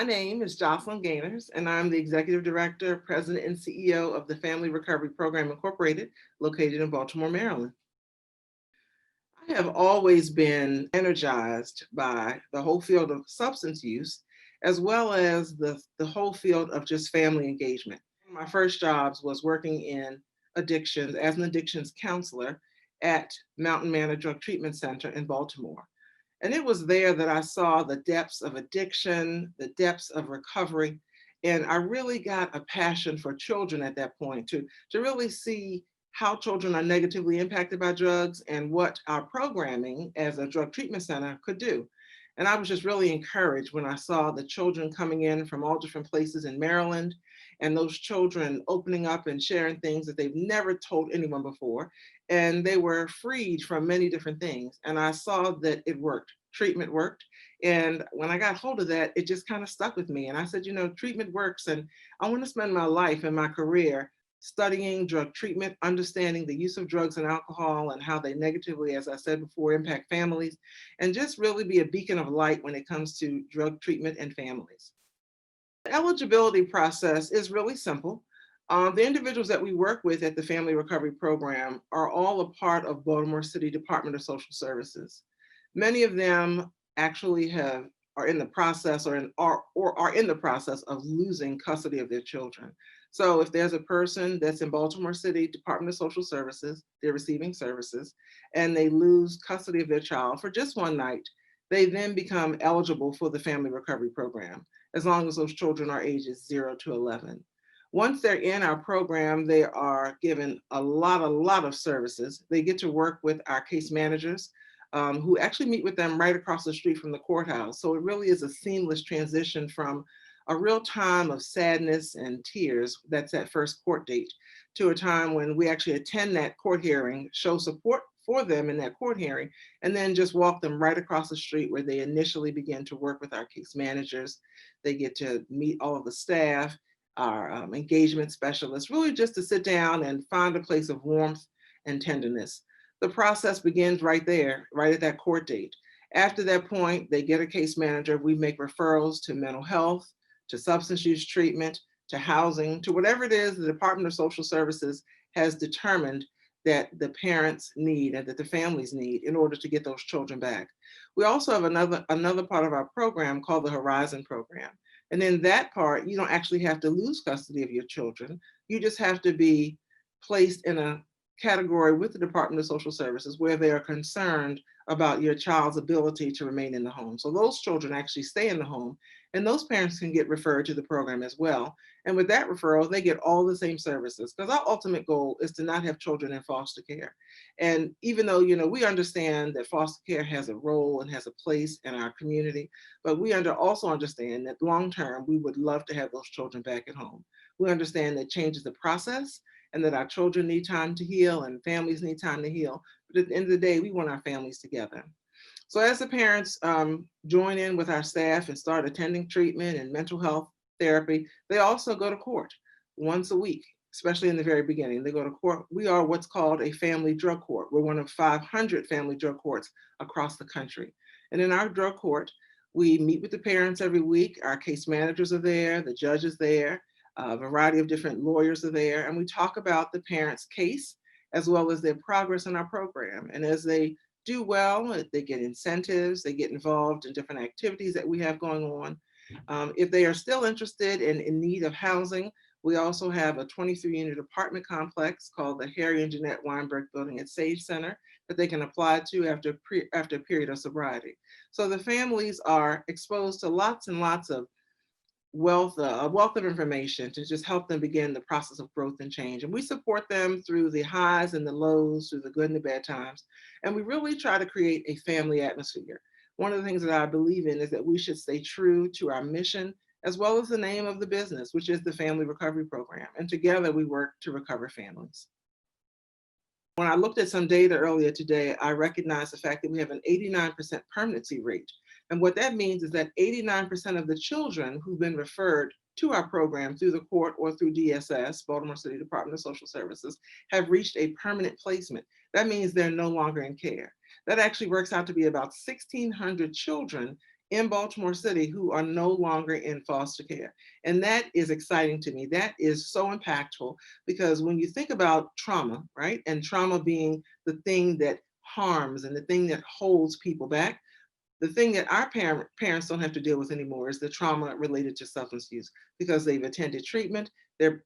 My name is Jocelyn Gaynors, and I'm the Executive Director, President, and CEO of the Family Recovery Program Incorporated, located in Baltimore, Maryland. I have always been energized by the whole field of substance use, as well as the whole field of just family engagement. One of my first jobs was working in addictions as an addictions counselor at Mountain Manor Drug Treatment Center in Baltimore. And it was there that I saw the depths of addiction, the depths of recovery. And I really got a passion for children at that point to really see how children are negatively impacted by drugs and what our programming as a drug treatment center could do. And I was just really encouraged when I saw the children coming in from all different places in Maryland, and those children opening up and sharing things that they've never told anyone before. And they were freed from many different things. And I saw that it worked. Treatment worked. And when I got hold of that, it just kind of stuck with me. And I said, treatment works. And I want to spend my life and my career studying drug treatment, understanding the use of drugs and alcohol and how they negatively, as I said before, impact families, and just really be a beacon of light when it comes to drug treatment and families. The eligibility process is really simple. The individuals that we work with at the Family Recovery Program are all a part of Baltimore City Department of Social Services. Many of them actually are in the process or are in the process of losing custody of their children. So if there's a person that's in Baltimore City Department of Social Services, they're receiving services, and they lose custody of their child for just one night, they then become eligible for the Family Recovery Program, as long as those children are ages 0 to 11. Once they're in our program, they are given a lot of services. They get to work with our case managers, who actually meet with them right across the street from the courthouse. So it really is a seamless transition from a real time of sadness and tears, that's that first court date, to a time when we actually attend that court hearing, show support for them in that court hearing, and then just walk them right across the street where they initially begin to work with our case managers. They get to meet all of the staff, our engagement specialists, really just to sit down and find a place of warmth and tenderness. The process begins right there, right at that court date. After that point, they get a case manager. We make referrals to mental health, to substance use treatment, to housing, to whatever it is the Department of Social Services has determined that the parents need and that the families need in order to get those children back. We also have another part of our program called the Horizon Program. And in that part, you don't actually have to lose custody of your children. You just have to be placed in a category with the Department of Social Services where they are concerned about your child's ability to remain in the home. So those children actually stay in the home, and those parents can get referred to the program as well. And with that referral, they get all the same services, because our ultimate goal is to not have children in foster care. And even though, we understand that foster care has a role and has a place in our community, but we also understand that long term, we would love to have those children back at home. We understand that change is the process, and that our children need time to heal and families need time to heal. But at the end of the day, we want our families together. So as the parents join in with our staff and start attending treatment and mental health therapy, they also go to court once a week, especially in the very beginning. They go to court. We are what's called a family drug court. We're one of 500 family drug courts across the country. And in our drug court, we meet with the parents every week. Our case managers are there, the judge is there, a variety of different lawyers are there, and we talk about the parents' case as well as their progress in our program. And as they do well, they get incentives, they get involved in different activities that we have going on. If they are still interested and in need of housing, we also have a 23-unit apartment complex called the Harry and Jeanette Weinberg Building at Sage Center that they can apply to after a period of sobriety. So the families are exposed to lots and lots of a wealth of information to just help them begin the process of growth and change. And we support them through the highs and the lows, through the good and the bad times. And we really try to create a family atmosphere. One of the things that I believe in is that we should stay true to our mission, as well as the name of the business, which is the Family Recovery Program. And together we work to recover families. When I looked at some data earlier today, I recognized the fact that we have an 89% permanency rate. And what that means is that 89% of the children who've been referred to our program through the court or through DSS, Baltimore City Department of Social Services, have reached a permanent placement. That means they're no longer in care. That actually works out to be about 1,600 children in Baltimore City who are no longer in foster care. And that is exciting to me. That is so impactful because when you think about trauma, right? And trauma being the thing that harms and the thing that holds people back, the thing that our parents don't have to deal with anymore is the trauma related to substance use because they've attended treatment.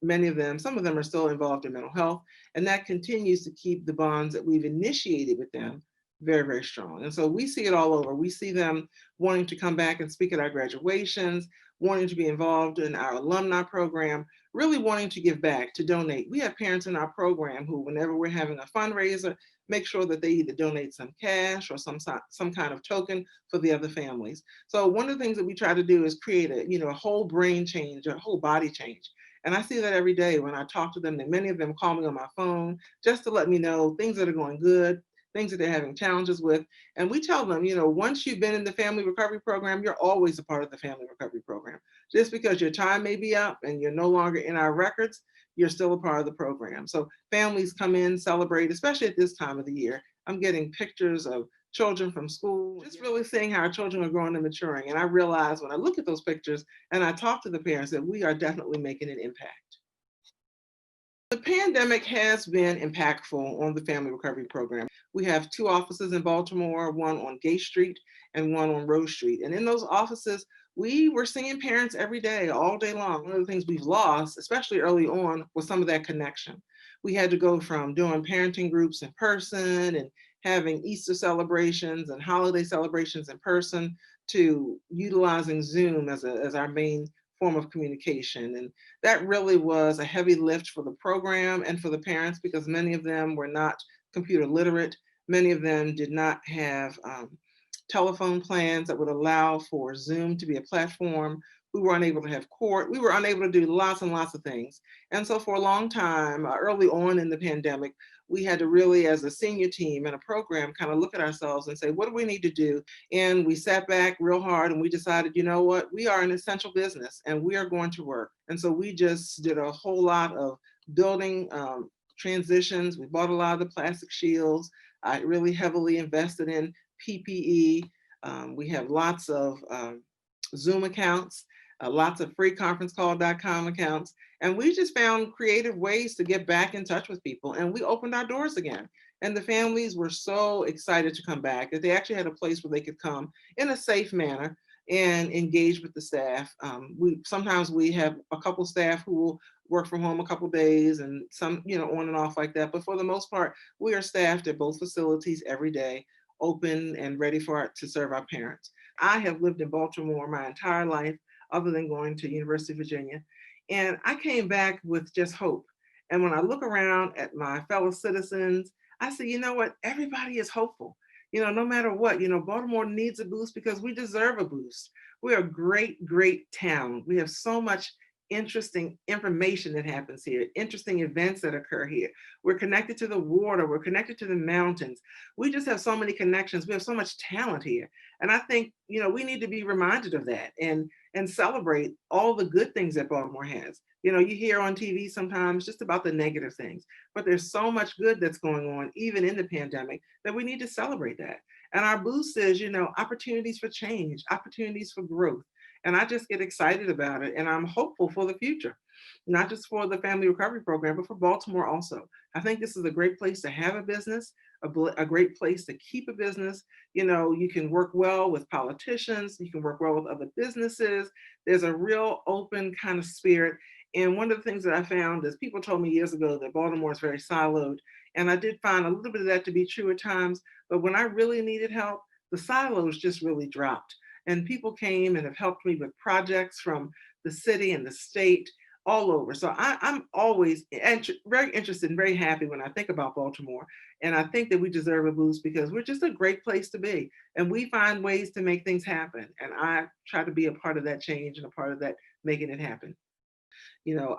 Many of them, some of them are still involved in mental health, and that continues to keep the bonds that we've initiated with them very, very strong. And so we see it all over. We see them wanting to come back and speak at our graduations, wanting to be involved in our alumni program, really wanting to give back, to donate. We have parents in our program who, whenever we're having a fundraiser, make sure that they either donate some cash or some kind of token for the other families. So one of the things that we try to do is create a whole brain change, a whole body change. And I see that every day when I talk to them, and many of them call me on my phone just to let me know things that are going good, things that they're having challenges with. And we tell them, once you've been in the family recovery program, you're always a part of the family recovery program. Just because your time may be up and you're no longer in our records, you're still a part of the program. So families come in, celebrate, especially at this time of the year. I'm getting pictures of children from school, just really seeing how our children are growing and maturing. And I realize when I look at those pictures and I talk to the parents that we are definitely making an impact. The pandemic has been impactful on the Family Recovery Program. We have two offices in Baltimore, one on Gay Street and one on Rose Street. And in those offices, we were seeing parents every day, all day long. One of the things we've lost, especially early on, was some of that connection. We had to go from doing parenting groups in person and having Easter celebrations and holiday celebrations in person to utilizing Zoom as our main form of communication. And that really was a heavy lift for the program and for the parents because many of them were not computer literate. Many of them did not have telephone plans that would allow for Zoom to be a platform. We were unable to have court. We were unable to do lots and lots of things. And so for a long time, early on in the pandemic, we had to really, as a senior team and a program, kind of look at ourselves and say, what do we need to do? And we sat back real hard and we decided, you know what, we are an essential business and we are going to work. And so we just did a whole lot of building transitions. We bought a lot of the plastic shields. I really heavily invested in PPE. We have lots of Zoom accounts, lots of freeconferencecall.com accounts. And we just found creative ways to get back in touch with people. And we opened our doors again. And the families were so excited to come back that they actually had a place where they could come in a safe manner and engage with the staff. Sometimes we have a couple staff who will work from home a couple days and some, on and off like that. But for the most part, we are staffed at both facilities every day, open and ready to serve our parents. I have lived in Baltimore my entire life, other than going to University of Virginia. And I came back with just hope. And when I look around at my fellow citizens, I say, you know what? Everybody is hopeful. No matter what, Baltimore needs a boost because we deserve a boost. We're a great, great town. We have so much interesting information that happens here, interesting events that occur here. We're connected to the water, we're connected to the mountains. We just have so many connections. We have so much talent here. And I think, we need to be reminded of that and celebrate all the good things that Baltimore has. You hear on TV sometimes just about the negative things, but there's so much good that's going on, even in the pandemic, that we need to celebrate that. And our boost is, opportunities for change, opportunities for growth. And I just get excited about it. And I'm hopeful for the future, not just for the Family Recovery Program, but for Baltimore also. I think this is a great place to have a business, a great place to keep a business. You can work well with politicians, you can work well with other businesses. There's a real open kind of spirit. And one of the things that I found is people told me years ago that Baltimore is very siloed. And I did find a little bit of that to be true at times. But when I really needed help, the silos just really dropped. And people came and have helped me with projects from the city and the state all over. So I'm always very interested and very happy when I think about Baltimore. And I think that we deserve a boost because we're just a great place to be. And we find ways to make things happen. And I try to be a part of that change and a part of that making it happen.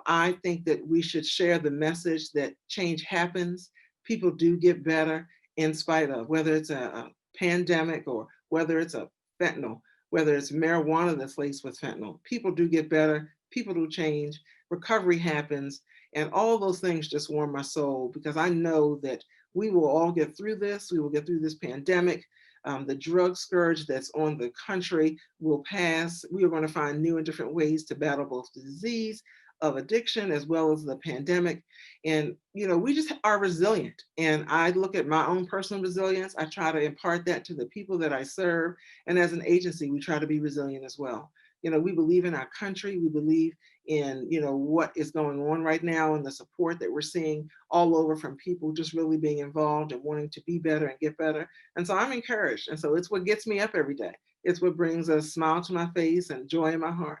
I think that we should share the message that change happens. People do get better in spite of whether it's a pandemic or whether it's a fentanyl, whether it's marijuana that's laced with fentanyl. People do get better. People do change. Recovery happens. And all those things just warm my soul because I know that we will all get through this. We will get through this pandemic. The drug scourge that's on the country will pass. We are going to find new and different ways to battle both the disease of addiction as well as the pandemic. And, we just are resilient. And I look at my own personal resilience. I try to impart that to the people that I serve. And as an agency, we try to be resilient as well. We believe in our country. We believe in, what is going on right now and the support that we're seeing all over from people just really being involved and wanting to be better and get better. And so I'm encouraged. And so it's what gets me up every day. It's what brings a smile to my face and joy in my heart.